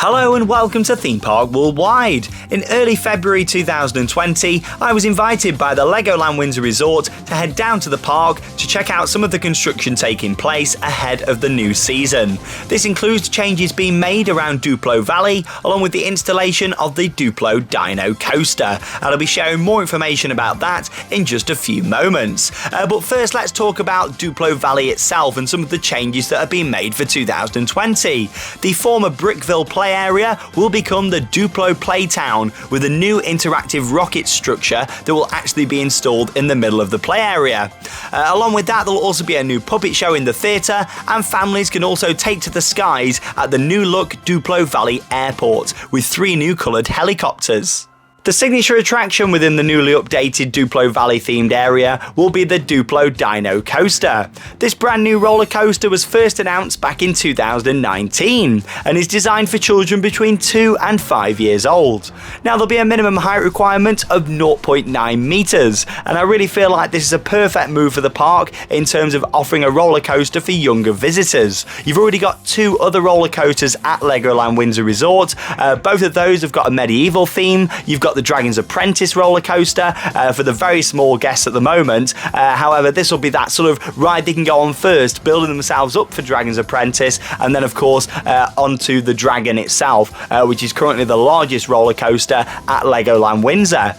Hello and welcome to Theme Park Worldwide. In early February 2020, I was invited by the LEGOLAND Windsor Resort to head down to the park to check out some of the construction taking place ahead of the new season. This includes changes being made around Duplo Valley, along with the installation of the Duplo Dino coaster. And I'll be sharing more information about that in just a few moments. But first, let's talk about Duplo Valley itself and some of the changes that have been made for 2020. The former Brickville play area will become the Duplo Playtown with a new interactive rocket structure that will actually be installed in the middle of the play area. Along with that, there'll also be a new puppet show in the theatre, and families can also take to the skies at the new look Duplo Valley Airport with 3 new coloured helicopters. The signature attraction within the newly updated Duplo Valley themed area will be the Duplo Dino coaster. This brand new roller coaster was first announced back in 2019 and is designed for children between 2 and 5 years old. Now, there'll be a minimum height requirement of 0.9 metres, and I really feel like this is a perfect move for the park in terms of offering a roller coaster for younger visitors. You've already got 2 other roller coasters at LEGOLAND Windsor Resort. Both of those have got a medieval theme. You've got the Dragon's Apprentice roller coaster for the very small guests at the moment. However, this will be that sort of ride they can go on first, building themselves up for Dragon's Apprentice, and then of course onto the Dragon itself, which is currently the largest roller coaster at LEGOLAND Windsor.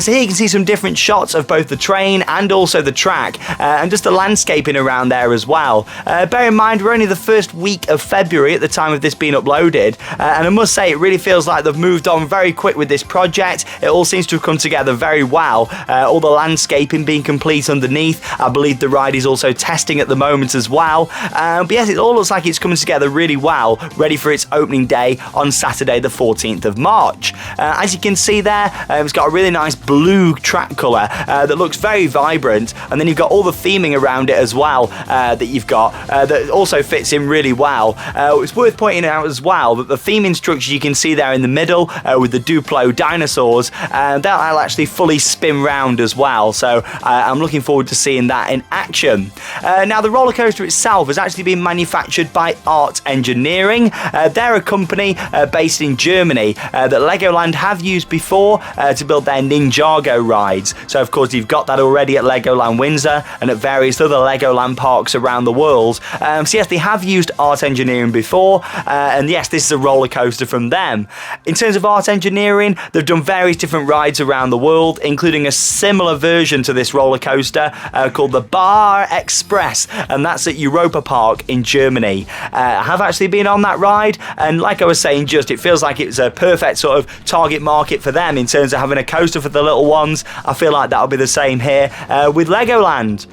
So here you can see some different shots of both the train and also the track, and just the landscaping around there as well. Bear in mind, we're only the first week of February at the time of this being uploaded, and I must say it really feels like they've moved on very quick with this project. It all seems to have come together very well. All the landscaping being complete underneath. I believe the ride is also testing at the moment as well. But yes, it all looks like it's coming together really well, ready for its opening day on Saturday the 14th of March. As you can see there, it's got a really nice blue track colour that looks very vibrant, and then you've got all the theming around it as well that you've got that also fits in really well. It's worth pointing out as well that the theming structure you can see there in the middle with the Duplo dinosaurs, that'll actually fully spin round as well, so I'm looking forward to seeing that in action. Now, the roller coaster itself has actually been manufactured by Art Engineering. They're a company based in Germany that LEGOLAND have used before to build their Ninjago rides. So of course you've got that already at LEGOLAND Windsor and at various other LEGOLAND parks around the world. So yes, they have used Art Engineering before, and yes, this is a roller coaster from them. In terms of Art Engineering, they've done various different rides around the world, including a similar version to this roller coaster called the Bar Express, and that's at Europa Park in Germany. I have actually been on that ride, and like I was saying, it feels like it's a perfect sort of target market for them in terms of having a coaster for the little ones. I feel like that'll be the same here with LEGOLAND.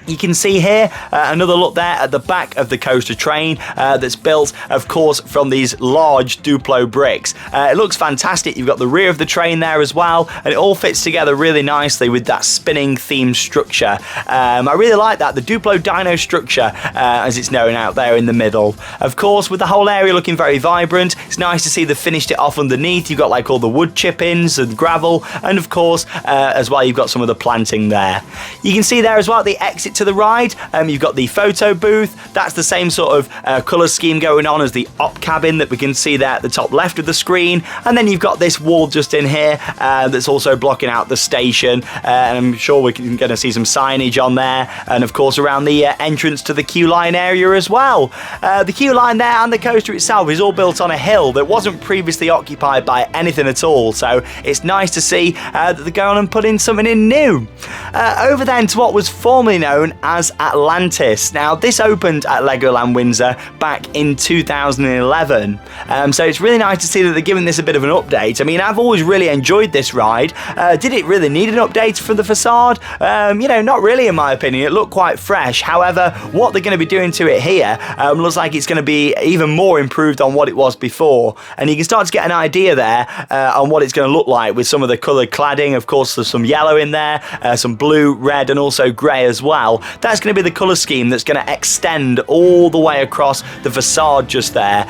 You can see here another look there at the back of the coaster train that's built, of course, from these large Duplo bricks. It looks fantastic. You've got the rear of the train there as well, and it all fits together really nicely with that spinning themed structure. I really like that, the Duplo Dino structure, as it's known out there in the middle. Of course, with the whole area looking very vibrant, it's nice to see they've finished it off underneath. You've got like all the wood chippings and gravel, and of course, as well, you've got some of the planting there. You can see there as well at the exit to the ride, you've got the photo booth. That's the same sort of colour scheme going on as the op cabin that we can see there at the top left of the screen, and then you've got this wall just in here that's also blocking out the station, and I'm sure we're going to see some signage on there, and of course around the entrance to the queue line area as well. The queue line there and the coaster itself is all built on a hill that wasn't previously occupied by anything at all, so it's nice to see that they're going and putting something in new. Over then to what was formerly known as Atlantis. Now, this opened at LEGOLAND Windsor back in 2011, so it's really nice to see that they're giving this a bit of an update. I mean, I've always really enjoyed this ride. Did it really need an update for the facade? You know, not really in my opinion. It looked quite fresh. However, what they're going to be doing to it here looks like it's going to be even more improved on what it was before, and you can start to get an idea there on what it's going to look like with some of the coloured cladding. Of course, there's some yellow in there, some blue, red, and also grey as well. well. That's going to be the colour scheme that's going to extend all the way across the facade just there.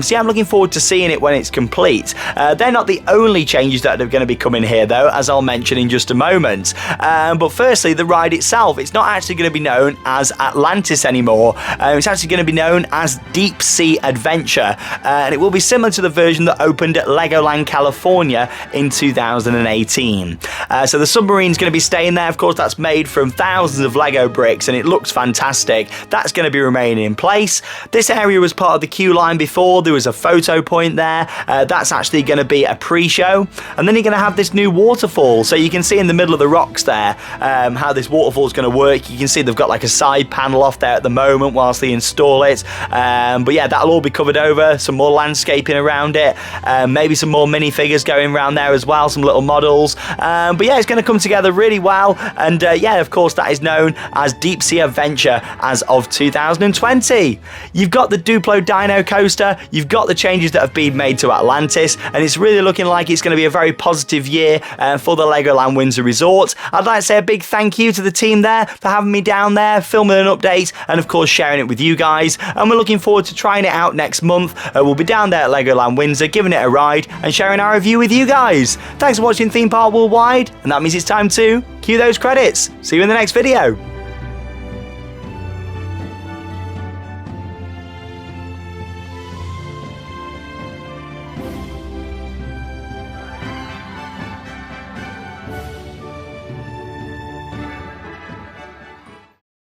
So yeah, I'm looking forward to seeing it when it's complete. They're not the only changes that are going to be coming here though, as I'll mention in just a moment. But firstly, the ride itself, it's not actually going to be known as Atlantis anymore. It's actually going to be known as Deep Sea Adventure, and it will be similar to the version that opened at Legoland California in 2018. So the submarine's going to be staying there. Of course, that's made from thousands of Lego bricks and it looks fantastic. That's going to be remaining in place. This area was part of the queue line before. There was a photo point there. That's actually going to be a pre-show, and then you're going to have this new waterfall. So you can see in the middle of the rocks there how this waterfall is going to work. You can see they've got like a side panel off there at the moment whilst they install it. But yeah, that'll all be covered over. Some more landscaping around it. Maybe some more minifigures going around there as well. Some little models. But yeah, it's going to come together really well. And yeah, of course, that is known as Deep Sea Adventure as of 2020. You've got the Duplo Dino coaster. You've got the changes that have been made to Atlantis. And it's really looking like it's going to be a very positive year for the Legoland Windsor Resort. I'd like to say a big thank you to the team there for having me down there, filming an update, and of course sharing it with you guys. And we're looking forward to trying it out next month. We'll be down there at Legoland Windsor, giving it a ride and sharing our review with you guys. Thanks for watching Theme Park Worldwide, and that means it's time to cue those credits. See you in the next video.